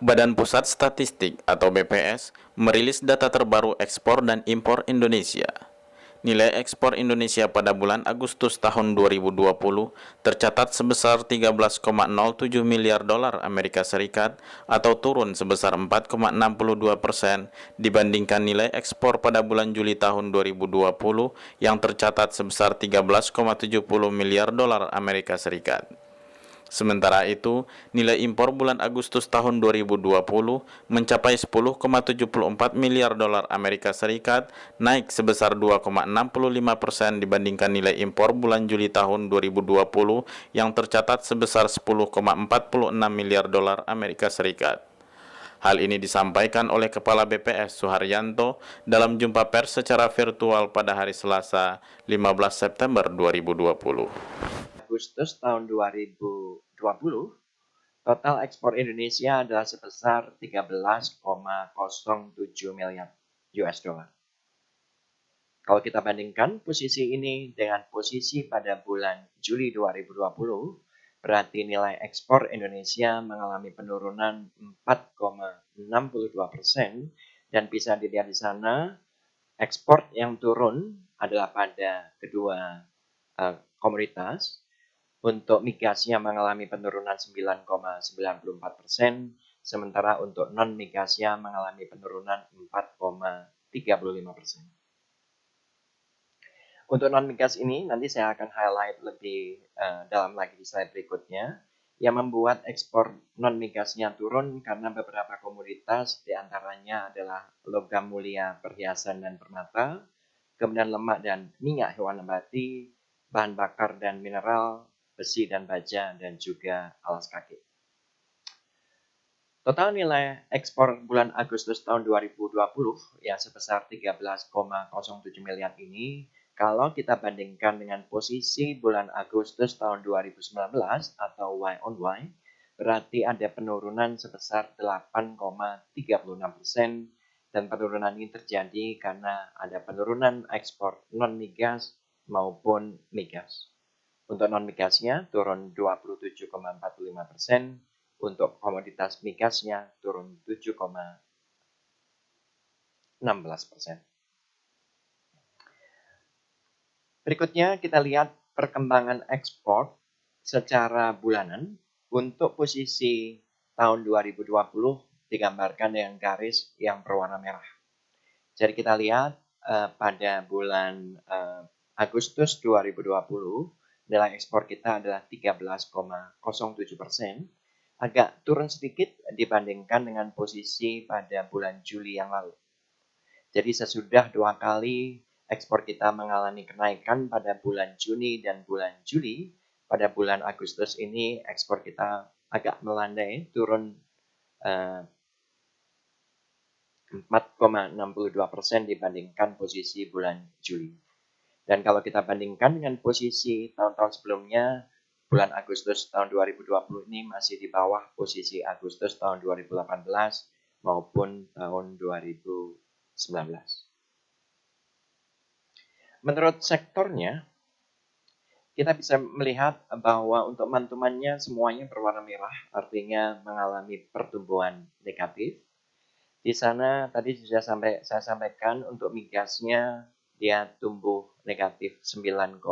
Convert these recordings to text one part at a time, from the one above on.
Badan Pusat Statistik atau BPS merilis data terbaru ekspor dan impor Indonesia. Nilai ekspor Indonesia pada bulan Agustus tahun 2020 tercatat sebesar 13,07 miliar dolar Amerika Serikat atau turun sebesar 4,62% dibandingkan nilai ekspor pada bulan Juli tahun 2020 yang tercatat sebesar 13,70 miliar dolar Amerika Serikat. Sementara itu, nilai impor bulan Agustus tahun 2020 mencapai 10,74 miliar dolar Amerika Serikat, naik sebesar 2,65% dibandingkan nilai impor bulan Juli tahun 2020 yang tercatat sebesar 10,46 miliar dolar Amerika Serikat. Hal ini disampaikan oleh Kepala BPS Suharyanto dalam jumpa pers secara virtual pada hari Selasa, 15 September 2020. Agustus tahun 2020, total ekspor Indonesia adalah sebesar 13,07 miliar US dollar. Kalau kita bandingkan posisi ini dengan posisi pada bulan Juli 2020, berarti nilai ekspor Indonesia mengalami penurunan 4,62% dan bisa dilihat di sana ekspor yang turun adalah pada kedua komoditas. Untuk migasnya mengalami penurunan 9,94%, sementara untuk non-migasnya mengalami penurunan 4,35%. Untuk non-migas ini nanti saya akan highlight lebih dalam lagi di slide berikutnya. Yang membuat ekspor non-migasnya turun karena beberapa komoditas diantaranya adalah logam mulia, perhiasan dan permata, kemudian lemak dan minyak hewan nabati, bahan bakar dan mineral, besi dan baja, dan juga alas kaki. Total nilai ekspor bulan Agustus tahun 2020 yang sebesar 13,07 miliar ini, kalau kita bandingkan dengan posisi bulan Agustus tahun 2019 atau Y on Y, berarti ada penurunan sebesar 8,36%, dan penurunan ini terjadi karena ada penurunan ekspor non-migas maupun migas. Untuk non-migasnya turun 27,45%, untuk komoditas migasnya turun 7,16%. Berikutnya kita lihat perkembangan ekspor secara bulanan. Untuk posisi tahun 2020 digambarkan dengan garis yang berwarna merah. Jadi kita lihat pada bulan Agustus 2020, nilai ekspor kita adalah 13,07%, agak turun sedikit dibandingkan dengan posisi pada bulan Juli yang lalu. Jadi sesudah 2 kali ekspor kita mengalami kenaikan pada bulan Juni dan bulan Juli, pada bulan Agustus ini ekspor kita agak melandai, turun 4,62% dibandingkan posisi bulan Juli. Dan kalau kita bandingkan dengan posisi tahun-tahun sebelumnya, bulan Agustus tahun 2020 ini masih di bawah posisi Agustus tahun 2018 maupun tahun 2019. Menurut sektornya, kita bisa melihat bahwa untuk mantumannya semuanya berwarna merah, artinya mengalami pertumbuhan negatif. Di sana tadi sudah saya sampaikan untuk migasnya dia tumbuh negatif 9,94%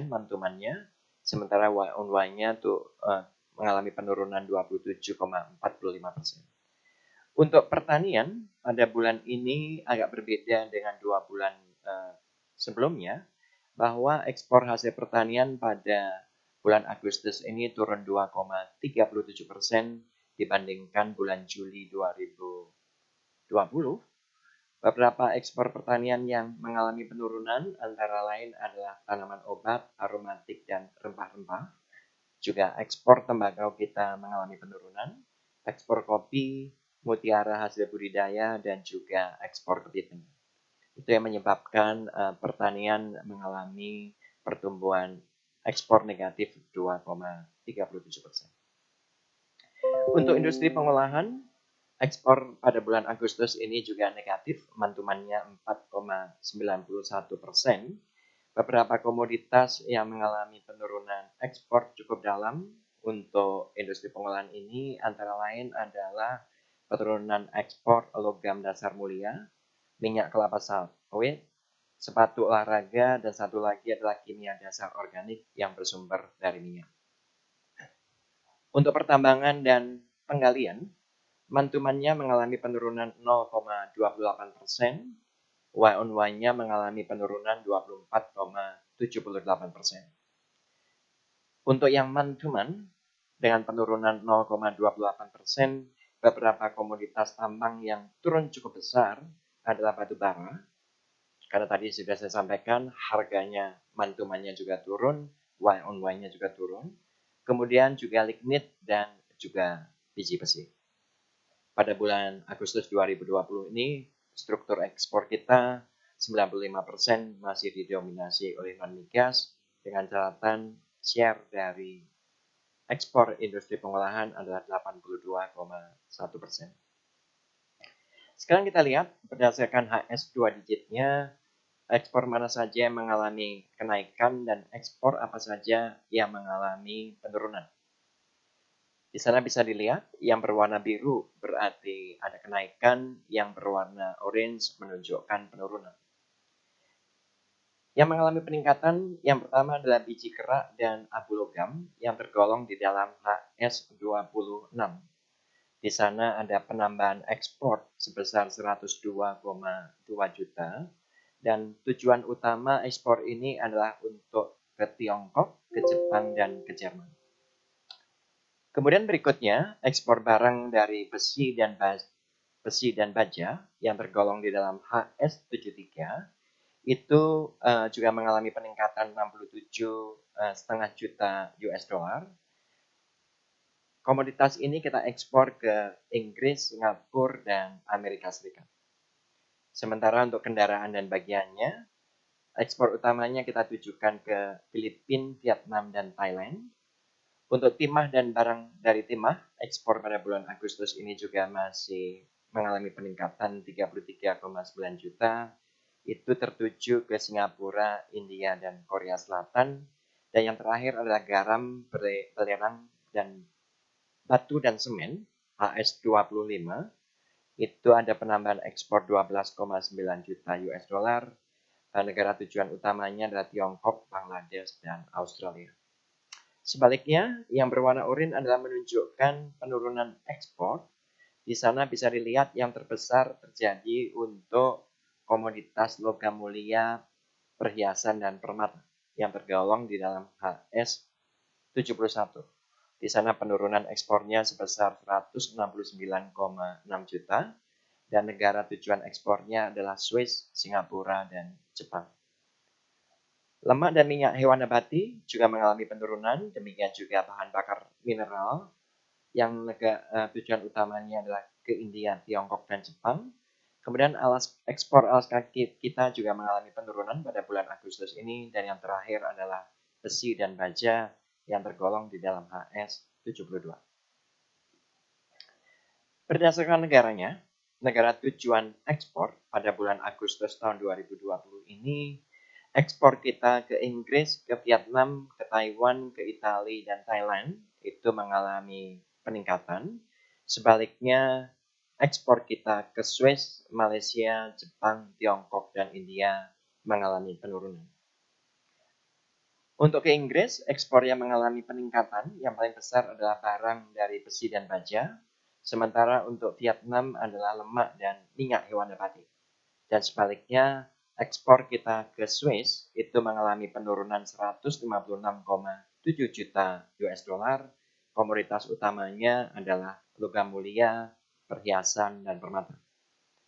mantumannya, sementara Y on Y-nya tuh mengalami penurunan 27,45%. Untuk pertanian pada bulan ini agak berbeda dengan 2 bulan sebelumnya, bahwa ekspor hasil pertanian pada bulan Agustus ini turun 2,37% dibandingkan bulan Juli 2020. Beberapa ekspor pertanian yang mengalami penurunan antara lain adalah tanaman obat, aromatik, dan rempah-rempah. Juga ekspor tembakau kita mengalami penurunan, ekspor kopi, mutiara hasil budidaya, dan juga ekspor kepiting. Itu yang menyebabkan pertanian mengalami pertumbuhan ekspor negatif 2,37%. Untuk industri pengolahan, ekspor pada bulan Agustus ini juga negatif, mantumannya 4,91%. Beberapa komoditas yang mengalami penurunan ekspor cukup dalam, untuk industri pengolahan ini antara lain adalah penurunan ekspor logam dasar mulia, minyak kelapa sawit, sepatu olahraga, dan satu lagi adalah kimia dasar organik yang bersumber dari minyak. Untuk pertambangan dan penggalian, mantumannya mengalami penurunan 0,28%, Y on Y-nya mengalami penurunan 24,78%. Untuk yang mantuman, dengan penurunan 0,28%, beberapa komoditas tambang yang turun cukup besar adalah batu bara. Karena tadi sudah saya sampaikan, harganya mantumannya juga turun, Y on Y-nya juga turun. Kemudian juga lignit dan juga biji besi. Pada bulan Agustus 2020 ini, struktur ekspor kita 95% masih didominasi oleh non-migas dengan catatan share dari ekspor industri pengolahan adalah 82,1%. Sekarang kita lihat berdasarkan HS 2 digitnya, ekspor mana saja yang mengalami kenaikan dan ekspor apa saja yang mengalami penurunan. Di sana bisa dilihat yang berwarna biru berarti ada kenaikan, yang berwarna orange menunjukkan penurunan. Yang mengalami peningkatan yang pertama adalah biji kerak dan abu logam yang tergolong di dalam HS26. Di sana ada penambahan ekspor sebesar 102,2 juta dan tujuan utama ekspor ini adalah untuk ke Tiongkok, ke Jepang, dan ke Jerman. Kemudian berikutnya, ekspor barang dari besi dan baja yang tergolong di dalam HS73 itu juga mengalami peningkatan 67,5 juta US dollar. Komoditas ini kita ekspor ke Inggris, Singapura, dan Amerika Serikat. Sementara untuk kendaraan dan bagiannya, ekspor utamanya kita tujukan ke Filipina, Vietnam, dan Thailand. Untuk timah dan barang dari timah, ekspor pada bulan Agustus ini juga masih mengalami peningkatan 33,9 juta. Itu tertuju ke Singapura, India, dan Korea Selatan. Dan yang terakhir adalah garam, belerang, dan batu dan semen, HS25. Itu ada penambahan ekspor 12,9 juta US dollar. Negara tujuan utamanya adalah Tiongkok, Bangladesh, dan Australia. Sebaliknya, yang berwarna oranye adalah menunjukkan penurunan ekspor. Di sana bisa dilihat yang terbesar terjadi untuk komoditas logam mulia, perhiasan, dan permata yang tergolong di dalam HS 71. Di sana penurunan ekspornya sebesar 169,6 juta dan negara tujuan ekspornya adalah Swiss, Singapura, dan Jepang. Lemak dan minyak hewan nabati juga mengalami penurunan, demikian juga bahan bakar mineral yang tujuan utamanya adalah ke India, Tiongkok, dan Jepang. Kemudian ekspor alas kaki kita juga mengalami penurunan pada bulan Agustus ini, dan yang terakhir adalah besi dan baja yang tergolong di dalam HS 72. Berdasarkan negaranya, negara tujuan ekspor pada bulan Agustus tahun 2020 ini, ekspor kita ke Inggris, ke Vietnam, ke Taiwan, ke Italia, dan Thailand itu mengalami peningkatan. Sebaliknya, ekspor kita ke Swiss, Malaysia, Jepang, Tiongkok, dan India mengalami penurunan. Untuk ke Inggris, ekspor yang mengalami peningkatan yang paling besar adalah barang dari besi dan baja. Sementara untuk Vietnam adalah lemak dan minyak hewan nabati. Dan sebaliknya, ekspor kita ke Swiss itu mengalami penurunan 156,7 juta US dollar. Komoditas utamanya adalah logam mulia, perhiasan, dan permata.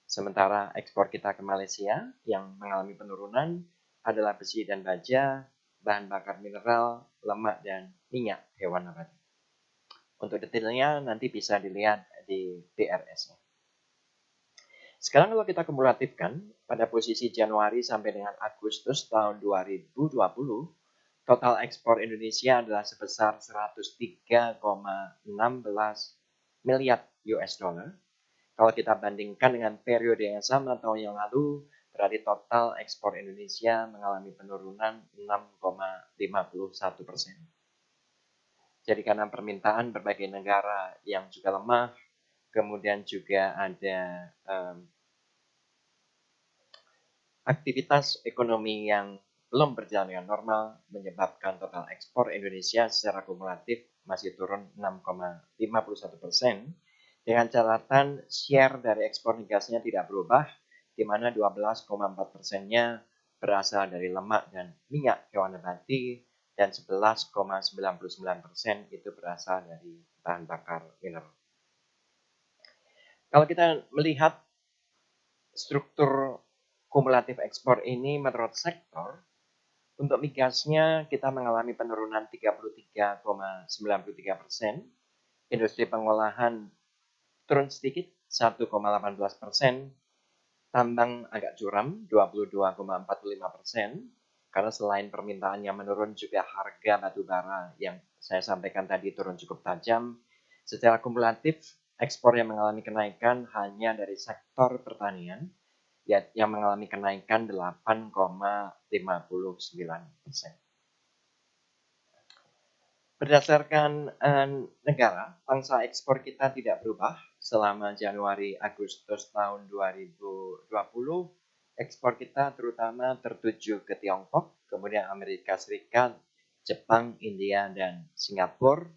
Sementara ekspor kita ke Malaysia yang mengalami penurunan adalah besi dan baja, bahan bakar mineral, lemak, dan minyak hewan nabati. Untuk detailnya nanti bisa dilihat di DRS-nya. Sekarang kalau kita kumulatifkan, pada posisi Januari sampai dengan Agustus tahun 2020, total ekspor Indonesia adalah sebesar 103,16 miliar US dollar. Kalau kita bandingkan dengan periode yang sama tahun yang lalu, berarti total ekspor Indonesia mengalami penurunan 6,51%. Jadi karena permintaan berbagai negara yang juga lemah, kemudian juga ada aktivitas ekonomi yang belum berjalan dengan normal menyebabkan total ekspor Indonesia secara kumulatif masih turun 6,51%, dengan catatan share dari ekspor migasnya tidak berubah, di mana 12,4%-nya berasal dari lemak dan minyak hewan nabati dan 11,99% itu berasal dari bahan bakar mineral. Kalau kita melihat struktur kumulatif ekspor ini menurut sektor, untuk migasnya kita mengalami penurunan 33,93%, industri pengolahan turun sedikit 1,18%, tambang agak curam 22,45%, karena selain permintaannya menurun juga harga batu bara yang saya sampaikan tadi turun cukup tajam. Secara kumulatif ekspor yang mengalami kenaikan hanya dari sektor pertanian yang mengalami kenaikan 8,59%. Berdasarkan negara, pangsa ekspor kita tidak berubah selama Januari-Agustus tahun 2020. Ekspor kita terutama tertuju ke Tiongkok, kemudian Amerika Serikat, Jepang, India, dan Singapura.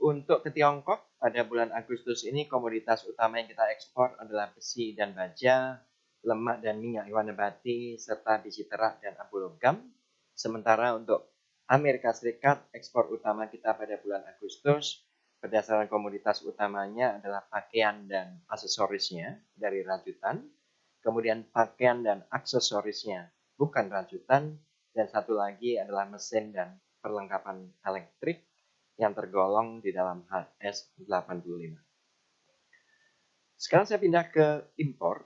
Untuk ke Tiongkok, pada bulan Agustus ini komoditas utama yang kita ekspor adalah besi dan baja, lemak dan minyak hewan nabati, serta biji terak dan abu logam. Sementara untuk Amerika Serikat, ekspor utama kita pada bulan Agustus berdasarkan komoditas utamanya adalah pakaian dan aksesorisnya dari rajutan, kemudian pakaian dan aksesorisnya bukan rajutan, dan satu lagi adalah mesin dan perlengkapan elektrik yang tergolong di dalam HS 85. Sekarang saya pindah ke impor.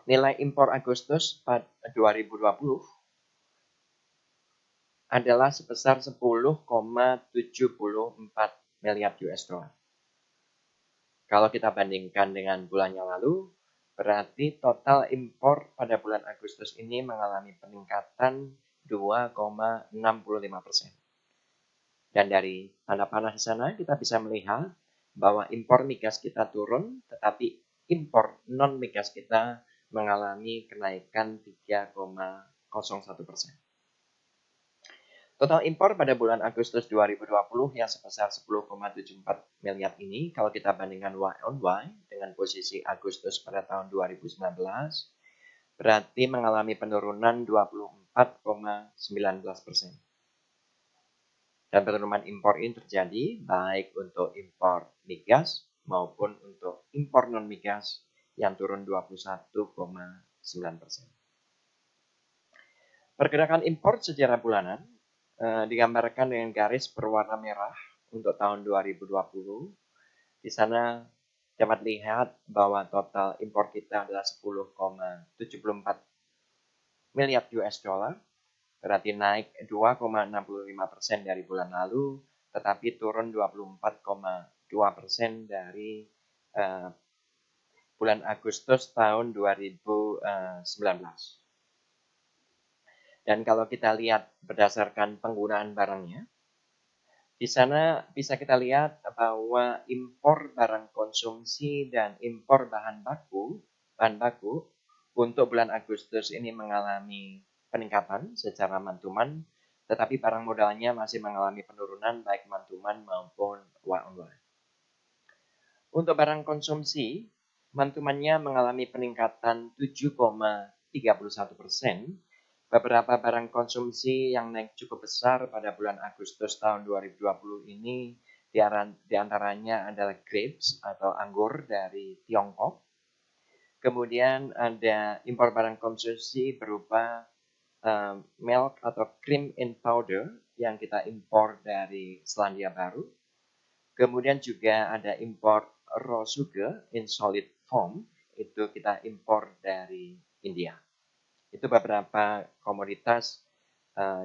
Nilai impor Agustus 2020 adalah sebesar 10,74 miliar US dollar. Kalau kita bandingkan dengan bulan yang lalu, berarti total impor pada bulan Agustus ini mengalami peningkatan 2,65%. Dan dari tanda panah di sana kita bisa melihat bahwa impor migas kita turun, tetapi impor non migas kita mengalami kenaikan 3,01%. Total impor pada bulan Agustus 2020 yang sebesar 10,74 miliar ini, kalau kita bandingkan Y on Y dengan posisi Agustus pada tahun 2019, berarti mengalami penurunan 24,19%. Dan penurunan impor ini terjadi baik untuk impor migas maupun untuk impor non migas yang turun 21,9%. Pergerakan impor secara bulanan digambarkan dengan garis berwarna merah untuk tahun 2020. Di sana dapat lihat bahwa total impor kita adalah 10,74 miliar US dollar. Berarti naik 2,65% dari bulan lalu, tetapi turun 24,2% dari bulan Agustus tahun 2019. Dan kalau kita lihat berdasarkan penggunaan barangnya, di sana bisa kita lihat bahwa impor barang konsumsi dan impor bahan baku untuk bulan Agustus ini mengalami peningkatan secara month-to-month, tetapi barang modalnya masih mengalami penurunan baik month-to-month maupun Y on Y. Untuk barang konsumsi, month-to-month-nya mengalami peningkatan 7,31%. Beberapa barang konsumsi yang naik cukup besar pada bulan Agustus tahun 2020 ini di antaranya adalah grapes atau anggur dari Tiongkok. Kemudian ada impor barang konsumsi berupa milk atau cream in powder yang kita impor dari Selandia Baru. Kemudian juga ada impor raw sugar in solid form, itu kita impor dari India. Itu beberapa komoditas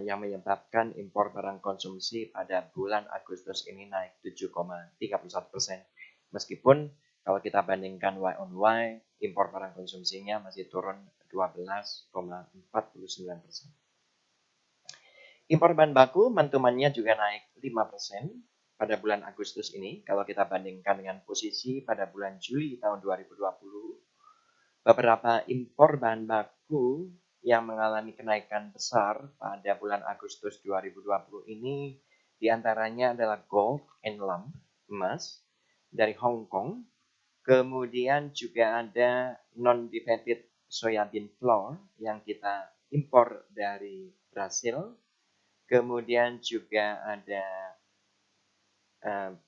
yang menyebabkan impor barang konsumsi pada bulan Agustus ini naik 7,31%. Meskipun kalau kita bandingkan Y on Y, impor barang konsumsinya masih turun 12,49%. Impor bahan baku mantumannya juga naik 5% pada bulan Agustus ini. Kalau kita bandingkan dengan posisi pada bulan Juli tahun 2020, beberapa impor bahan baku yang mengalami kenaikan besar pada bulan Agustus 2020 ini diantaranya adalah gold and lump, emas, dari Hong Kong. Kemudian juga ada non-divided soybean flour yang kita impor dari Brasil. Kemudian juga ada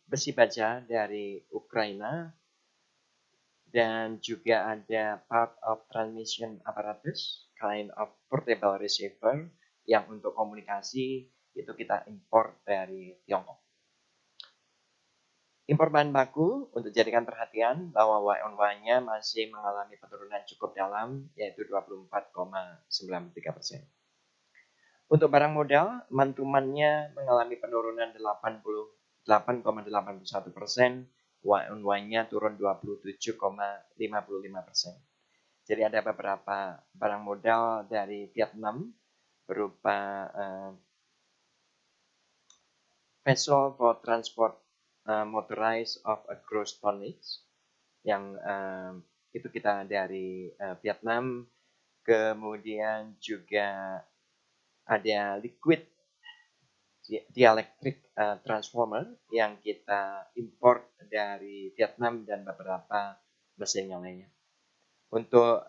besi baja dari Ukraina, dan juga ada part of transmission apparatus, kind of portable receiver yang untuk komunikasi itu kita impor dari Tiongkok. Impor bahan baku untuk jadikan perhatian bahwa Y-on-Y-nya masih mengalami penurunan cukup dalam, yaitu 24,93%. Untuk barang modal, mantumannya mengalami penurunan 88,81%, Y-on-Y-nya turun 27,55%. Jadi ada beberapa barang modal dari Vietnam berupa vessel for transport motorized of a gross tonnage yang itu kita dari Vietnam. Kemudian juga ada liquid dielectric transformer yang kita import dari Vietnam dan beberapa mesin yang lainnya. Untuk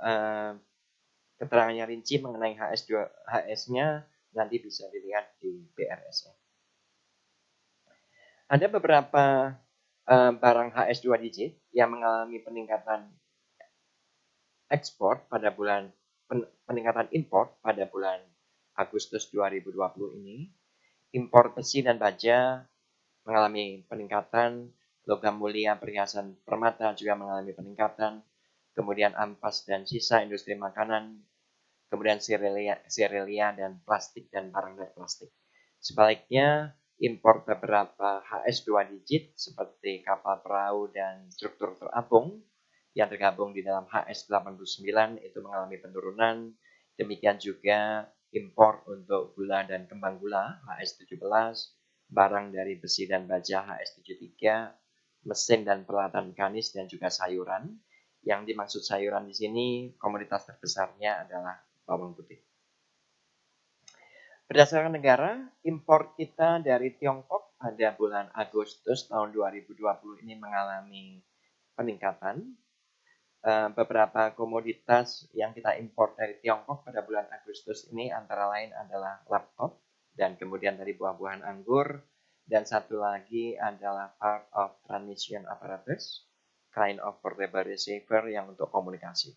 keterangannya rinci mengenai HS-nya nanti bisa dilihat di BRS. Ada beberapa barang HS2 digit yang mengalami peningkatan ekspor pada bulan peningkatan impor pada bulan Agustus 2020 ini. Impor besi dan baja mengalami peningkatan, logam mulia, perhiasan permata juga mengalami peningkatan, kemudian ampas dan sisa industri makanan, kemudian serelia dan plastik dan barang dari plastik. Sebaliknya, impor beberapa HS2 digit seperti kapal perahu dan struktur terapung yang tergabung di dalam HS89 itu mengalami penurunan. Demikian juga impor untuk gula dan kembang gula HS17, barang dari besi dan baja HS73, mesin dan peralatan mekanis dan juga sayuran. Yang dimaksud sayuran di sini komoditas terbesarnya adalah bawang putih. Berdasarkan negara, impor kita dari Tiongkok pada bulan Agustus tahun 2020 ini mengalami peningkatan. Beberapa komoditas yang kita impor dari Tiongkok pada bulan Agustus ini antara lain adalah laptop, dan kemudian dari buah-buahan anggur, dan satu lagi adalah part of transmission apparatus, kind of portable receiver yang untuk komunikasi.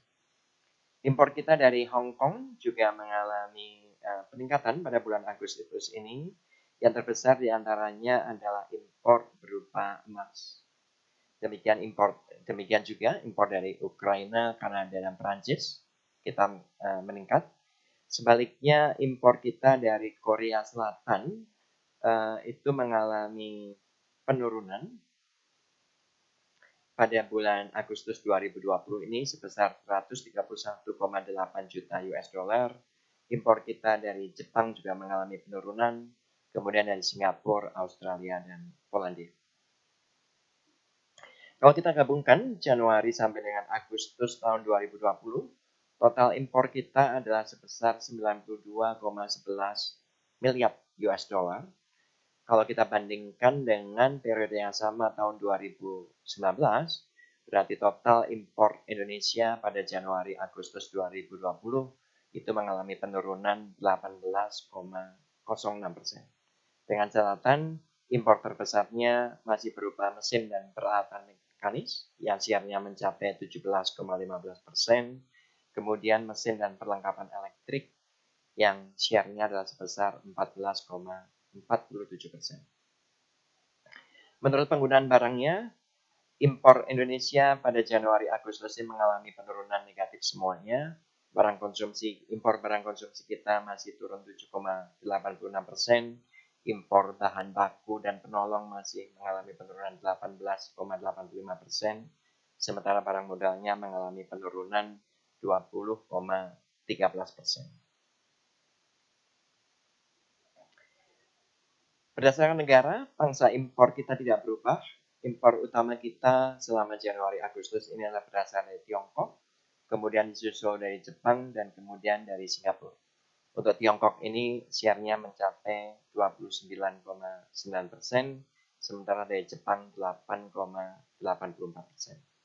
Impor kita dari Hong Kong juga mengalami peningkatan pada bulan Agustus ini. Yang terbesar diantaranya adalah impor berupa emas. Demikian juga impor dari Ukraina, Kanada, dan Perancis kita meningkat. Sebaliknya impor kita dari Korea Selatan itu mengalami penurunan pada bulan Agustus 2020 ini sebesar 131,8 juta US dollar. Impor kita dari Jepang juga mengalami penurunan, kemudian dari Singapura, Australia, dan Polandia. Kalau kita gabungkan Januari sampai dengan Agustus tahun 2020, total impor kita adalah sebesar 92,11 miliar US dollar. Kalau kita bandingkan dengan periode yang sama tahun 2019, berarti total impor Indonesia pada Januari-Agustus 2020 itu mengalami penurunan 18,06%. Dengan catatan, impor terbesarnya masih berupa mesin dan peralatan mekanis yang share-nya mencapai 17,15%, kemudian mesin dan perlengkapan elektrik yang share-nya adalah sebesar 14,47%. Menurut penggunaan barangnya, impor Indonesia pada Januari-Agustus ini mengalami penurunan negatif semuanya. Impor barang konsumsi kita masih turun 7,86%. Impor bahan baku dan penolong masih mengalami penurunan 18,85%. Sementara barang modalnya mengalami penurunan 20,13%. Berdasarkan negara, pangsa impor kita tidak berubah. Impor utama kita selama Januari-Agustus ini adalah berasal dari Tiongkok, kemudian disusul dari Jepang, dan kemudian dari Singapura. Untuk Tiongkok ini share-nya mencapai 29,9%, sementara dari Jepang 8,84%.